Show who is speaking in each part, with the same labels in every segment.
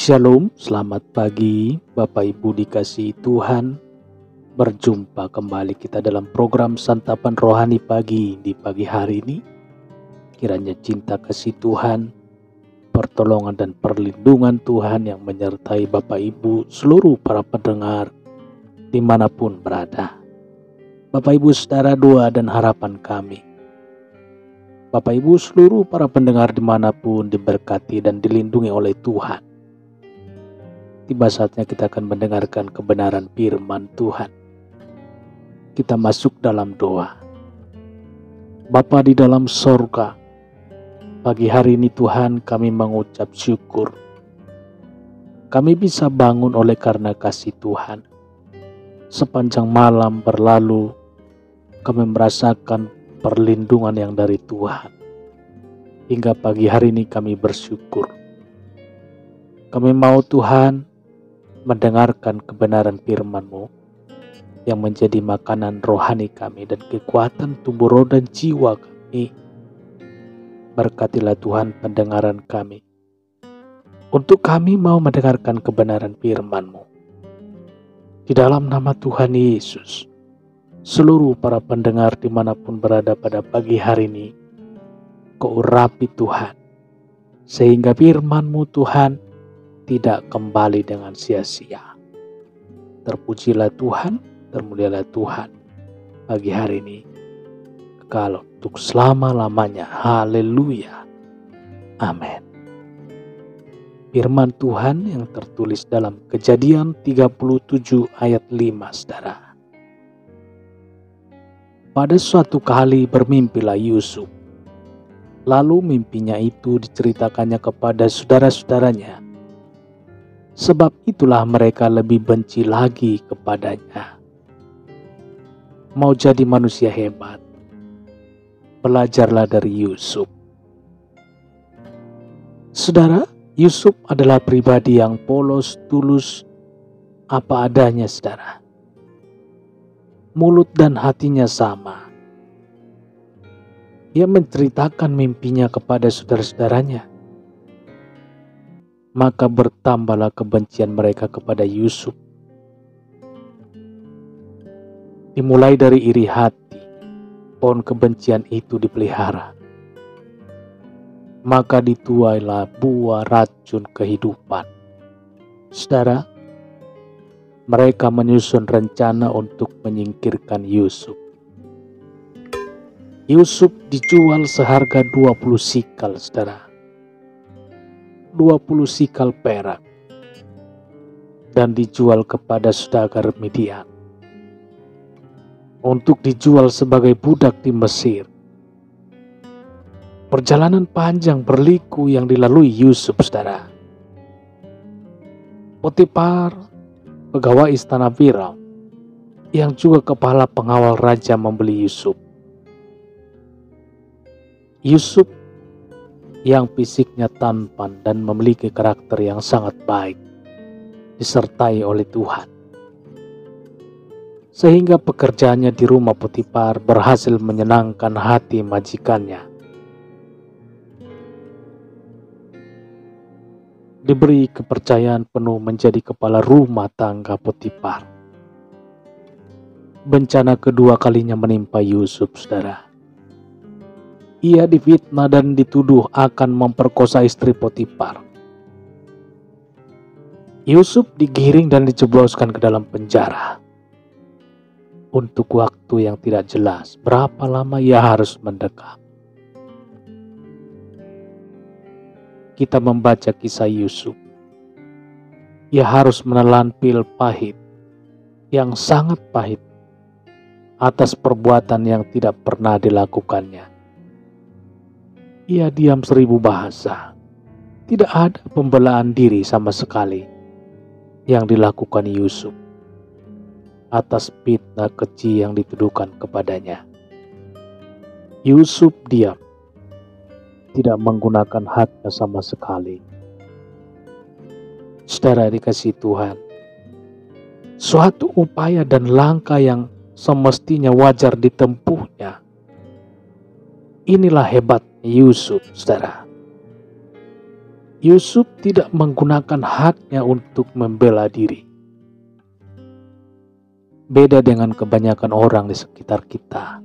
Speaker 1: Shalom, selamat pagi Bapak Ibu dikasihi Tuhan. Berjumpa kembali kita dalam program Santapan Rohani Pagi di pagi hari ini. Kiranya cinta kasih Tuhan, pertolongan dan perlindungan Tuhan yang menyertai Bapak Ibu seluruh para pendengar dimanapun berada. Bapak Ibu saudara, doa dan harapan kami, Bapak Ibu seluruh para pendengar dimanapun diberkati dan dilindungi oleh Tuhan. Tiba saatnya kita akan mendengarkan kebenaran firman Tuhan. Kita masuk dalam doa. Bapa di dalam sorga, pagi hari ini Tuhan kami mengucap syukur. Kami bisa bangun oleh karena kasih Tuhan. Sepanjang malam berlalu, kami merasakan perlindungan yang dari Tuhan. Hingga pagi hari ini kami bersyukur. Kami mau Tuhan mendengarkan kebenaran firman-Mu yang menjadi makanan rohani kami dan kekuatan tubuh roh dan jiwa kami. Berkatilah Tuhan pendengaran kami. Untuk kami mau mendengarkan kebenaran firman-Mu. Di dalam nama Tuhan Yesus, seluruh para pendengar dimanapun berada pada pagi hari ini, Kau urapi Tuhan, sehingga firman-Mu Tuhan tidak kembali dengan sia-sia. Terpujilah Tuhan, termulialah Tuhan pagi hari ini, kekal untuk selama-lamanya. Haleluya. Amin. Firman Tuhan yang tertulis dalam Kejadian 37 ayat 5, saudara. Pada suatu kali bermimpilah Yusuf. Lalu mimpinya itu diceritakannya kepada saudara-saudaranya. Sebab itulah mereka lebih benci lagi kepadanya. Mau jadi manusia hebat, belajarlah dari Yusuf. Saudara, Yusuf adalah pribadi yang polos, tulus, apa adanya saudara. Mulut dan hatinya sama. Ia menceritakan mimpinya kepada saudara-saudaranya. Maka bertambahlah kebencian mereka kepada Yusuf. Dimulai dari iri hati, pohon kebencian itu dipelihara. Maka dituailah buah racun kehidupan. Saudara, mereka menyusun rencana untuk menyingkirkan Yusuf. Yusuf dijual seharga 20 sikal, saudara. 20 sikal perak dan dijual kepada saudagar Midian untuk dijual sebagai budak di Mesir. Perjalanan panjang berliku yang dilalui Yusuf, saudara. Potifar, pegawai istana Firaun, yang juga kepala pengawal raja, membeli Yusuf. Yusuf yang fisiknya tampan dan memiliki karakter yang sangat baik, disertai oleh Tuhan. Sehingga pekerjaannya di rumah Potifar berhasil menyenangkan hati majikannya. Diberi kepercayaan penuh menjadi kepala rumah tangga Potifar. Bencana kedua kalinya menimpa Yusuf, saudara. Ia difitnah dan dituduh akan memperkosa istri Potifar. Yusuf digiring dan dijebloskan ke dalam penjara. Untuk waktu yang tidak jelas berapa lama ia harus mendekam. Kita membaca kisah Yusuf. Ia harus menelan pil pahit, yang sangat pahit, atas perbuatan yang tidak pernah dilakukannya. Ia diam 1000 bahasa. Tidak ada pembelaan diri sama sekali yang dilakukan Yusuf atas fitnah keji yang dituduhkan kepadanya. Yusuf diam, tidak menggunakan haknya sama sekali. Saudara dikasihi Tuhan, suatu upaya dan langkah yang semestinya wajar ditempuhnya. Inilah hebat Yusuf, saudara. Yusuf tidak menggunakan haknya untuk membela diri. Beda dengan kebanyakan orang di sekitar kita.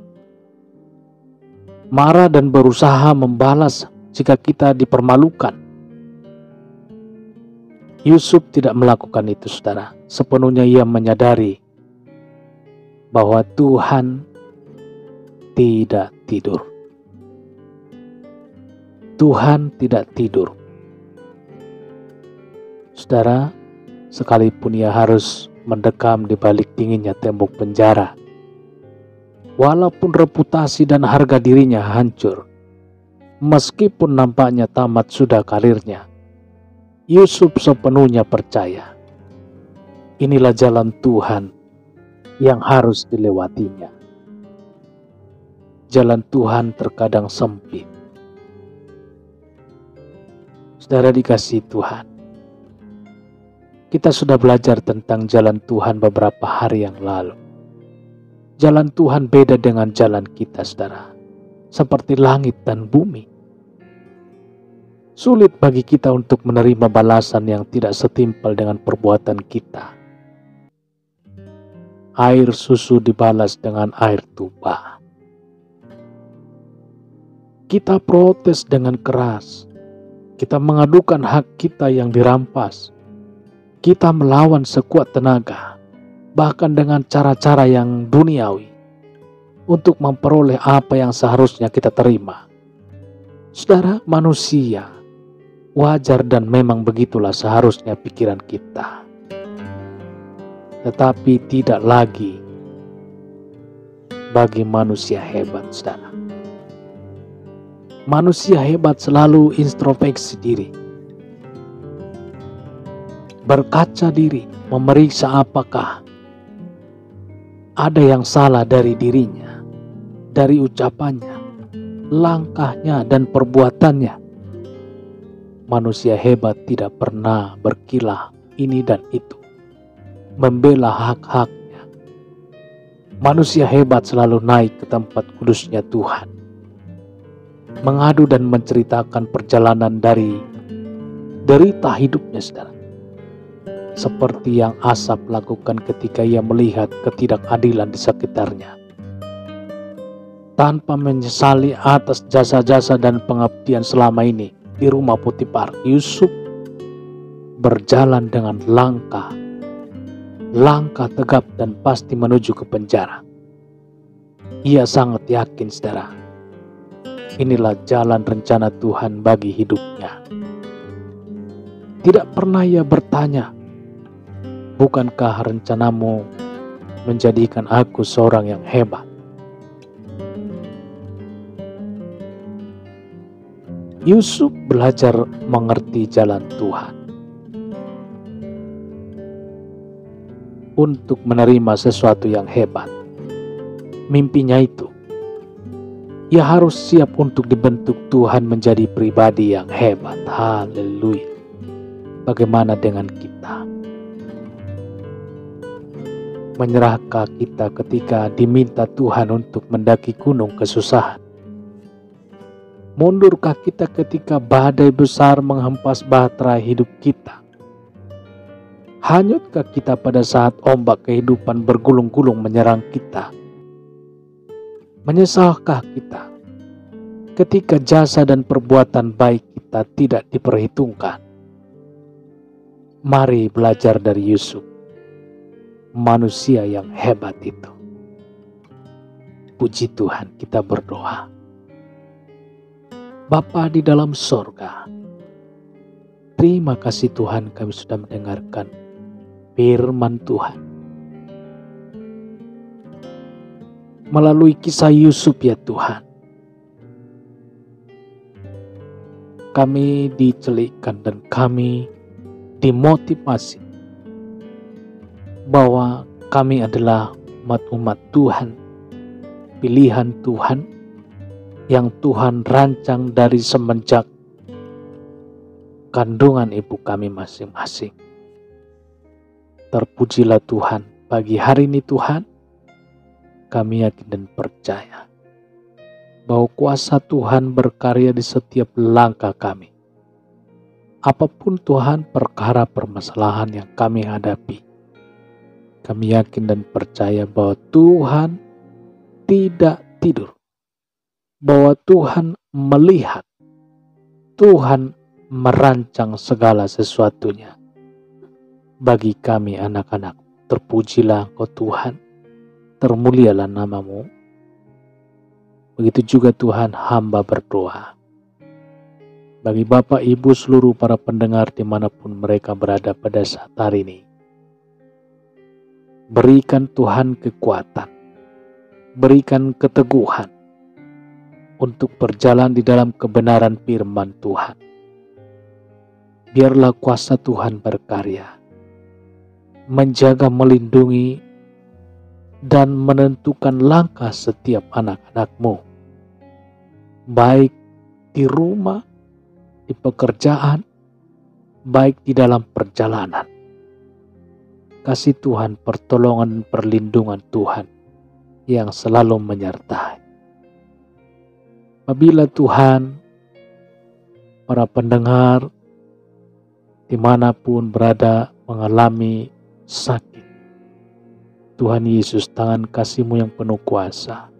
Speaker 1: Marah dan berusaha membalas jika kita dipermalukan. Yusuf tidak melakukan itu, saudara. Sepenuhnya ia menyadari bahwa Tuhan tidak tidur. Tuhan tidak tidur. Saudara, sekalipun ia harus mendekam di balik dinginnya tembok penjara, walaupun reputasi dan harga dirinya hancur, meskipun nampaknya tamat sudah karirnya, Yusuf sepenuhnya percaya inilah jalan Tuhan yang harus dilewatinya. Jalan Tuhan terkadang sempit. Saudara dikasihi Tuhan, kita sudah belajar tentang jalan Tuhan beberapa hari yang lalu. Jalan Tuhan beda dengan jalan kita, saudara. Seperti langit dan bumi. Sulit bagi kita untuk menerima balasan yang tidak setimpal dengan perbuatan kita. Air susu dibalas dengan air tuba. Kita protes dengan keras. Kita mengadukan hak kita yang dirampas. Kita melawan sekuat tenaga, bahkan dengan cara-cara yang duniawi, untuk memperoleh apa yang seharusnya kita terima. Saudara, manusia, wajar dan memang begitulah seharusnya pikiran kita. Tetapi tidak lagi bagi manusia hebat, saudara. Manusia hebat selalu introspeksi diri, berkaca diri, memeriksa apakah ada yang salah dari dirinya, dari ucapannya, langkahnya, dan perbuatannya. Manusia hebat tidak pernah berkilah ini dan itu, membela hak-haknya. Manusia hebat selalu naik ke tempat kudusnya Tuhan, mengadu dan menceritakan perjalanan dari derita hidupnya, saudara. Seperti yang Asaf lakukan ketika ia melihat ketidakadilan di sekitarnya. Tanpa menyesali atas jasa-jasa dan pengabdian selama ini di rumah Potifar, Yusuf berjalan dengan langkah tegap dan pasti menuju ke penjara. Ia sangat yakin, saudara, inilah jalan rencana Tuhan bagi hidupnya. Tidak pernah ia bertanya, bukankah rencanamu menjadikan aku seorang yang hebat? Yusuf belajar mengerti jalan Tuhan untuk menerima sesuatu yang hebat. Mimpinya itu, ia harus siap untuk dibentuk Tuhan menjadi pribadi yang hebat. Haleluya. Bagaimana dengan kita? Menyerahkah kita ketika diminta Tuhan untuk mendaki gunung kesusahan? Mundurkah kita ketika badai besar menghempas bahtera hidup kita? Hanyutkah kita pada saat ombak kehidupan bergulung-gulung menyerang kita? Menyesalkah kita ketika jasa dan perbuatan baik kita tidak diperhitungkan? Mari belajar dari Yusuf, manusia yang hebat itu. Puji Tuhan, kita berdoa. Bapa di dalam sorga, terima kasih Tuhan, kami sudah mendengarkan firman Tuhan melalui kisah Yusuf, ya Tuhan. Kami dicelikkan dan kami dimotivasi bahwa kami adalah umat Tuhan, pilihan Tuhan yang Tuhan rancang dari semenjak kandungan ibu kami masing-masing. Terpujilah Tuhan, pagi hari ini Tuhan, kami yakin dan percaya bahwa kuasa Tuhan berkarya di setiap langkah kami. apapun Tuhan perkara permasalahan yang kami hadapi, kami yakin dan percaya bahwa Tuhan tidak tidur, bahwa Tuhan melihat, Tuhan merancang segala sesuatunya. Bagi kami anak-anak, terpujilah Engkau Tuhan, termulialah nama-Mu. Begitu juga Tuhan, hamba berdoa bagi Bapak Ibu seluruh para pendengar dimanapun mereka berada pada saat hari ini. Berikan Tuhan kekuatan, berikan keteguhan untuk berjalan di dalam kebenaran firman Tuhan. Biarlah kuasa Tuhan berkarya, menjaga, melindungi, dan menentukan langkah setiap anak-anak-Mu, baik di rumah, di pekerjaan, baik di dalam perjalanan. Kasih Tuhan, pertolongan, perlindungan Tuhan yang selalu menyertai. Apabila Tuhan, para pendengar dimanapun berada mengalami sakit, Tuhan Yesus, tangan kasih-Mu yang penuh kuasa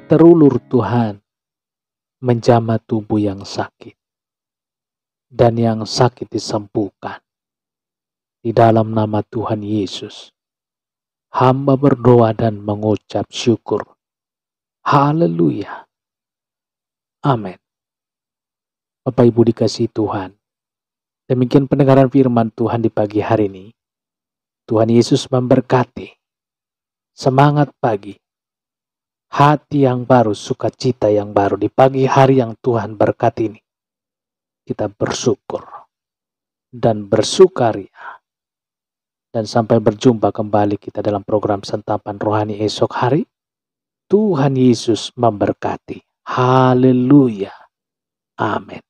Speaker 1: terulur Tuhan menjamah tubuh yang sakit, dan yang sakit disembuhkan. Di dalam nama Tuhan Yesus, hamba berdoa dan mengucap syukur. Haleluya. Amin. Bapak Ibu dikasihi Tuhan, demikian pendengaran firman Tuhan di pagi hari ini. Tuhan Yesus memberkati. Semangat pagi, hati yang baru, sukacita yang baru di pagi hari yang Tuhan berkati ini. Kita bersyukur dan bersukaria. Dan sampai berjumpa kembali kita dalam program Santapan Rohani esok hari. Tuhan Yesus memberkati. Haleluya. Amin.